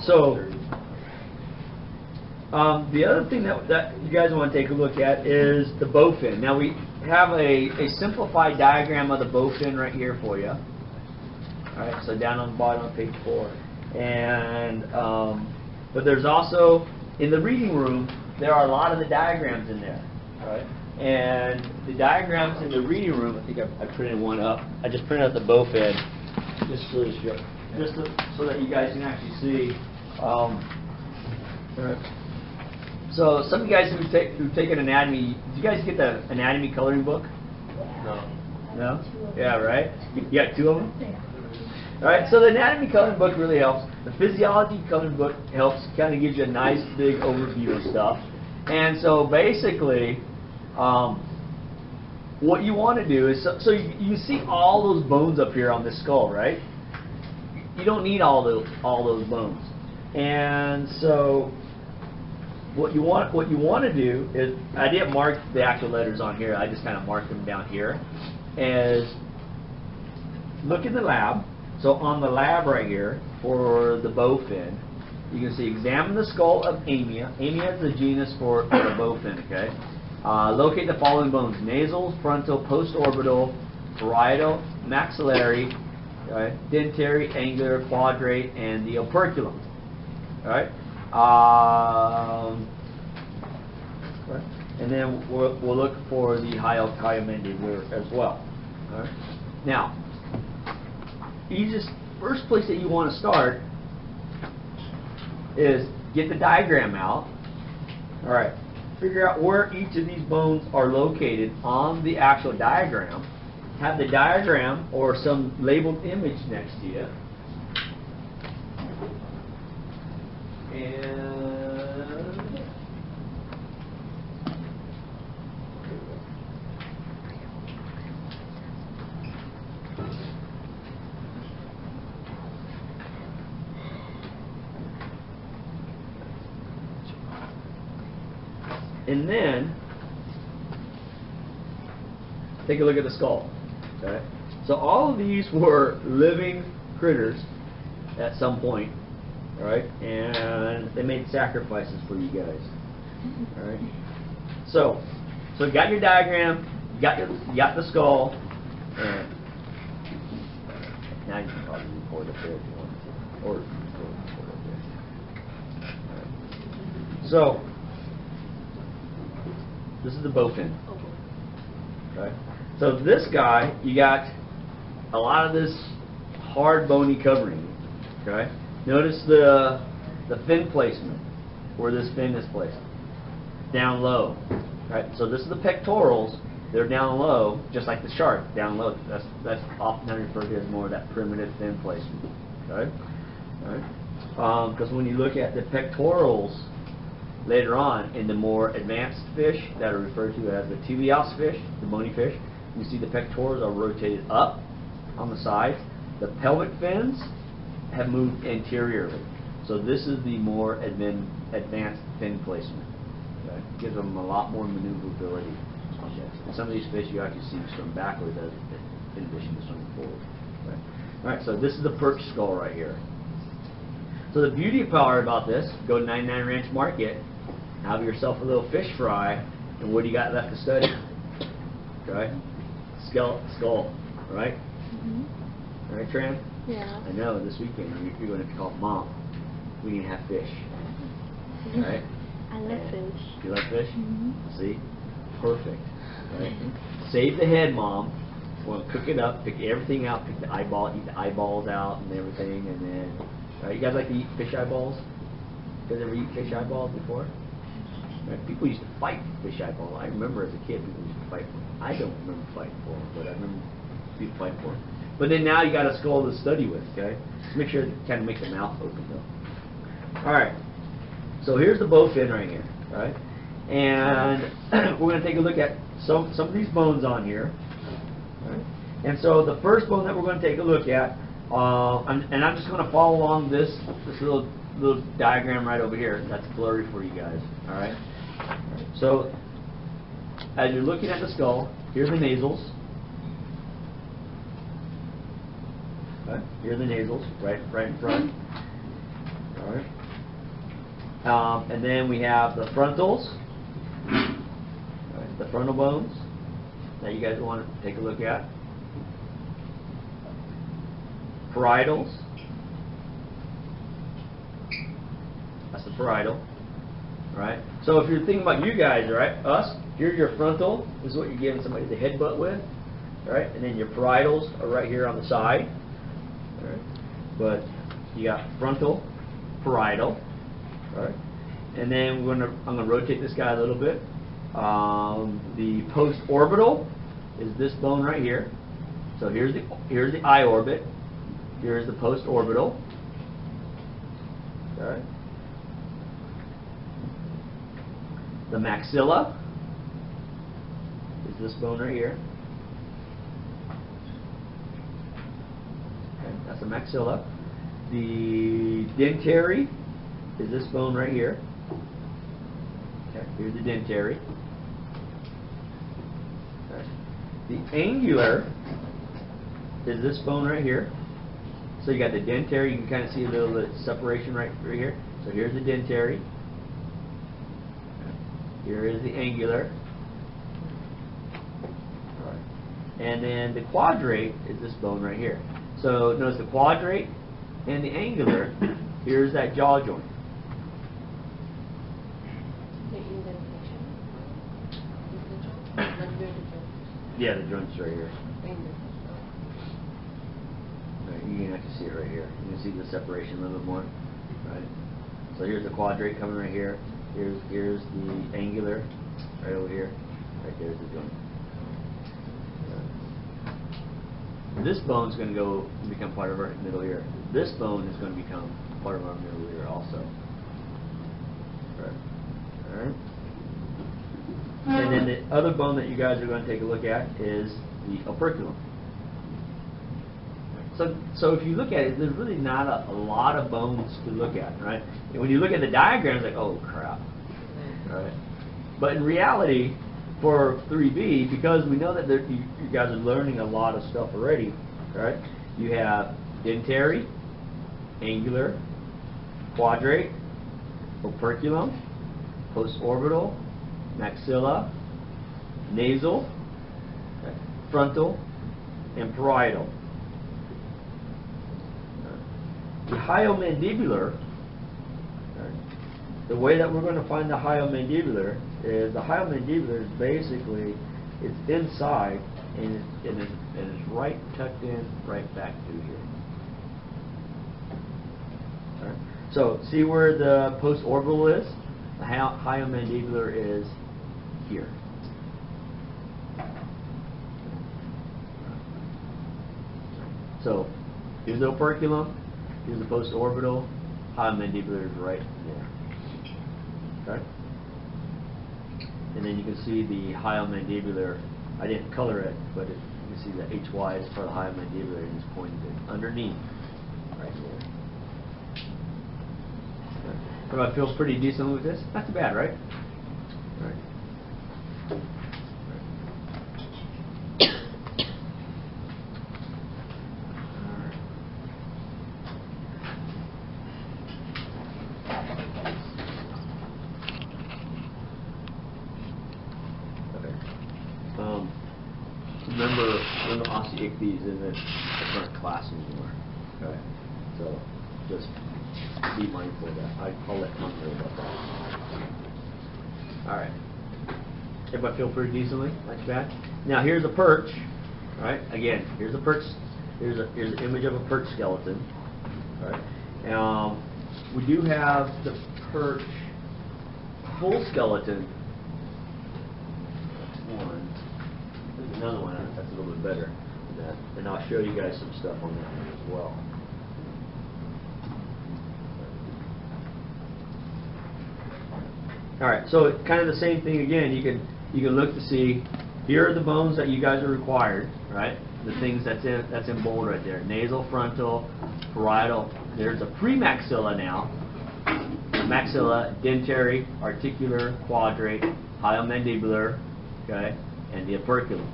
So the other thing that you guys want to take a look at is the bowfin. Now we have a simplified diagram of the bowfin right here for you. All right, so down on the bottom of page 4. And but there's also, in the reading room, there are a lot of the diagrams in there. Right? And the diagrams in the reading room, I think I printed one up. I just printed out the bowfin so that you guys can actually see. So some of you guys who've taken anatomy, did you guys get the anatomy coloring book? No. No? Yeah, right? You got 2 of them? All right, so the anatomy coloring book really helps. The physiology coloring book helps, kind of gives you a nice big overview of stuff. And so basically, what you want to do is, so you see all those bones up here on this skull, right? You don't need all those bones. And so what you want to do is, I didn't mark the actual letters on here, I just kind of marked them down here, is look in the lab. So on the lab right here for the bowfin, you can see examine the skull of Amia. Amia is the genus for the bowfin, okay? Locate the following bones: nasal, frontal, postorbital, parietal, maxillary, right, dentary, angular, quadrate, and the operculum. All right? And then we'll look for the hyomandibular as well. All right? Now, first place that you want to start is get the diagram out. All right. Figure out where each of these bones are located on the actual diagram. Have the diagram or some labeled image next to you. And then take a look at the skull. Okay? So all of these were living critters at some point, all right? And they made sacrifices for you guys. All right? So you got your diagram, you got the skull, and now you can probably record up there if you want to, or record up there. All right. So this is the bowfin. Okay. So this guy, you got a lot of this hard bony covering. Okay. Notice the fin placement, where this fin is placed, down low. Right. So this is the pectorals. They're down low, just like the shark, down low. That's often referred to as more of that primitive fin placement. Okay. All right. Because when you look at the pectorals later on in the more advanced fish that are referred to as the tubious fish, the bony fish, you see the pectorals are rotated up on the sides. The pelvic fins have moved anteriorly. So this is the more advanced fin placement. Okay? Gives them a lot more maneuverability on this. And some of these fish you actually see swim backwards in addition to swimming forward. Okay? All right, so this is the perch skull right here. So the beauty power about this, go to 99 Ranch Market, have yourself a little fish fry, and what do you got left to study? Okay? Skull, right? Mm-hmm. Right, Tran? Yeah. I know, this weekend you're going to call Mom. We need to have fish. Right? I love fish. You like fish? Mm-hmm. See? Perfect. Right? Save the head, Mom. Well, cook it up, pick everything out, pick the eyeball, eat the eyeballs out and everything, and then, you guys like to eat fish eyeballs? You guys ever eat fish eyeballs before? Right? People used to fight fish eyeballs. I remember as a kid people used to fight for them. I don't remember fighting for them, but I remember people fighting for them. But then now you got a skull to study with, okay? Just make sure to kind of make the mouth open though. Alright, so here's the bowfin right here, right? And we're going to take a look at some of these bones on here. Right? And so the first bone that we're going to take a look at, and I'm just going to follow along this little diagram right over here. That's blurry for you guys, alright? So as you're looking at the skull, here's the nasals. Okay. Here are the nasals, right in front. All All right. And then we have the frontals, all right, the frontal bones that you guys want to take a look at. Parietals. That's the parietal. Right? So if you're thinking about you guys, right, us, here's your frontal. This is what you're giving somebody the headbutt with. Right? And then your parietals are right here on the side. All right? But you got frontal, parietal. Right? And then I'm going to rotate this guy a little bit. The post-orbital is this bone right here. So here's the eye orbit. Here's the post-orbital. Okay. The maxilla is this bone right here. Okay, that's the maxilla. The dentary is this bone right here. Okay, here's the dentary. Okay. The angular is this bone right here. So you got the dentary. You can kind of see a little bit of separation right here. So here's the dentary. Here is the angular. All right. And then the quadrate is this bone right here. So notice the quadrate and the angular. Here's that jaw joint. The indentation. Is the jaw? Like where the jaw? Yeah, the joint's right here. Right, you can actually see it right here. You can see the separation a little bit more. Right. So here's the quadrate coming right here. Here's the angular right over here. Right there's the joint. This bone's going to go and become part of our middle ear. This bone is going to become part of our middle ear also. Right. All right. And then the other bone that you guys are going to take a look at is the operculum. So if you look at it, there's really not a lot of bones to look at, right? And when you look at the diagrams, like, oh crap, right? But in reality, for 3B, because we know that you guys are learning a lot of stuff already, right? You have dentary, angular, quadrate, operculum, postorbital, maxilla, nasal, okay, frontal, and parietal. The hyomandibular, the way that we're going to find the hyomandibular is basically, it's inside and it's right tucked in right back through here. All right. So see where the postorbital is? The hyomandibular is here. So here's the operculum. Here's the postorbital, hyomandibular is right there. Okay? And then you can see the hyomandibular. I didn't color it, but you can see the HY is part of the hyomandibular and it's pointed underneath, right there. Okay. Everybody feels pretty decent with this? Not too bad, right? All right. Remember osteoichthyes isn't a current class anymore. Okay, so just be mindful of that. I'll let Tom know about that. All right. Everybody feel pretty decently? Not too bad. Now here's a perch. All right. Again, here's a perch. Here's an image of a perch skeleton. All right. We do have the perch full skeleton. One. There's another one that's a little bit better than that, and I'll show you guys some stuff on that one as well. All right, so kind of the same thing again. You can look to see here are the bones that you guys are required, right? The things that's in bold right there: nasal, frontal, parietal. There's a premaxilla now. Maxilla, dentary, articular, quadrate, hyomandibular, okay, and the operculum.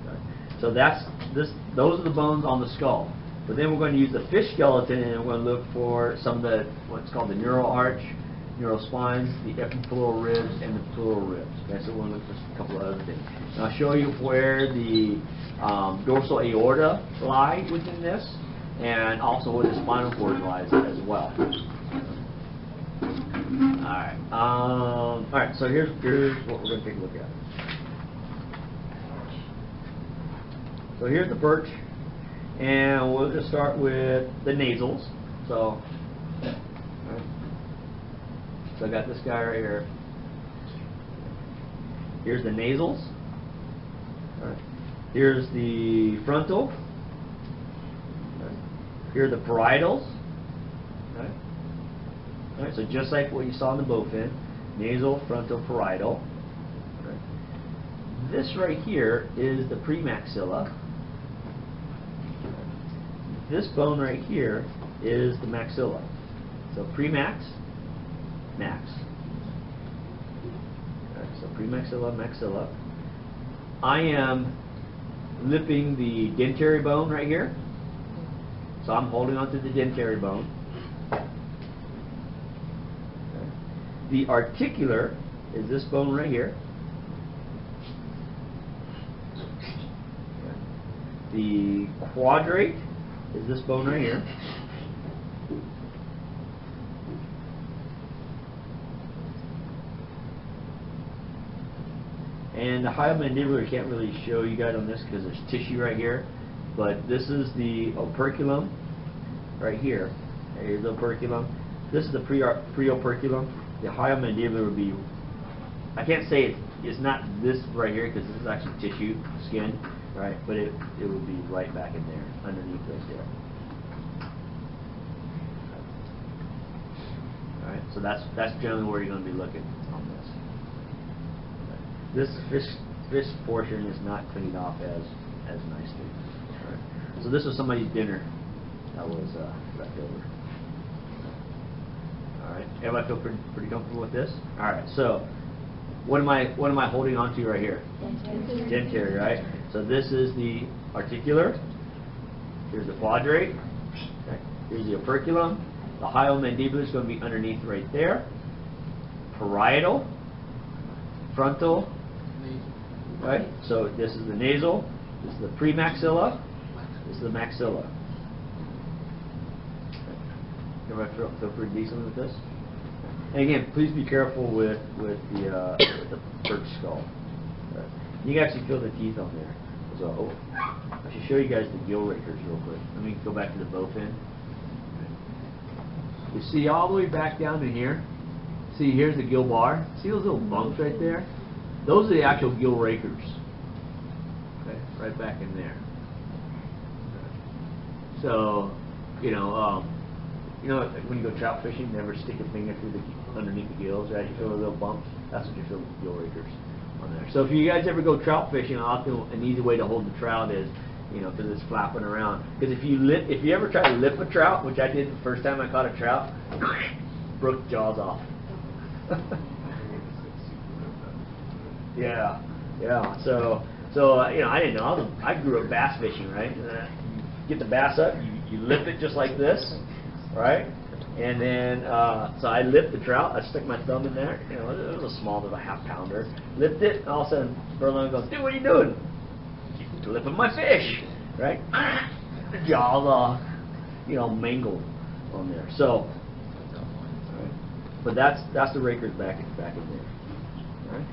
Okay. So those are the bones on the skull. But then we're going to use the fish skeleton, and we're going to look for some of the, what's called the neural arch, neural spines, the epiploral ribs, and the pleural ribs. Okay, so we're going to look for a couple of other things. And I'll show you where the dorsal aorta lie within this, and also where the spinal cord lies as well. Alright, so here's what we're going to take a look at. So here's the perch, and we'll just start with the nasals. So I got this guy right here. Here's the nasals. Here's the frontal. Here are the parietals. Alright, so just like what you saw in the bowfin, nasal, frontal, parietal. This right here is the premaxilla. This bone right here is the maxilla. So premax, max. So premaxilla, maxilla. I am lipping the dentary bone right here. So I'm holding onto the dentary bone. The articular is this bone right here. The quadrate is this bone right here. And the hyomandibular, can't really show you guys on this because there's tissue right here, but this is the operculum right here. Here's the operculum. This is the preoperculum. The hyomandibular would be, I can't say it's not this right here because this is actually tissue, skin, right? But it would be right back in there, underneath right there. All right, so that's generally where you're going to be looking on this. This fish portion is not cleaned off as nicely. All right. So this was somebody's dinner that was left over. All right, everybody feel pretty comfortable with this? All right, so what am I holding on to right here? Dentary, right? So this is the articular. Here's the quadrate. Okay. Here's the operculum. The hyomandibular is going to be underneath right there. Parietal, frontal, right? So this is the nasal. This is the premaxilla. This is the maxilla. Everybody feel pretty decent with this? And again, please be careful with the perch skull. You can actually feel the teeth on there. So I should show you guys the gill rakers real quick. Let me go back to the bowfin. You see all the way back down to here. See, here's the gill bar. See those little bumps right there? Those are the actual gill rakers. Okay, right back in there. So, you know, when you go trout fishing, never stick a finger through underneath the gills, right? You feel the little bumps. That's what you feel with the gill rakers on there. So if you guys ever go trout fishing, often an easy way to hold the trout is, because it's flapping around. Because if you ever try to lip a trout, which I did the first time I caught a trout, broke the jaws off. Yeah. So I didn't know. I grew up bass fishing, right? You get the bass up, you lip it just like this, right? And then so I lipped the trout. I stuck my thumb in there. It was a small, little half-pounder. Lipped it, and all of a sudden, Berlin goes, "Dude, what are you doing?" "Lipping my fish," right? The jaws all, mangled on there. So, right. But that's the rakers back in there. All right.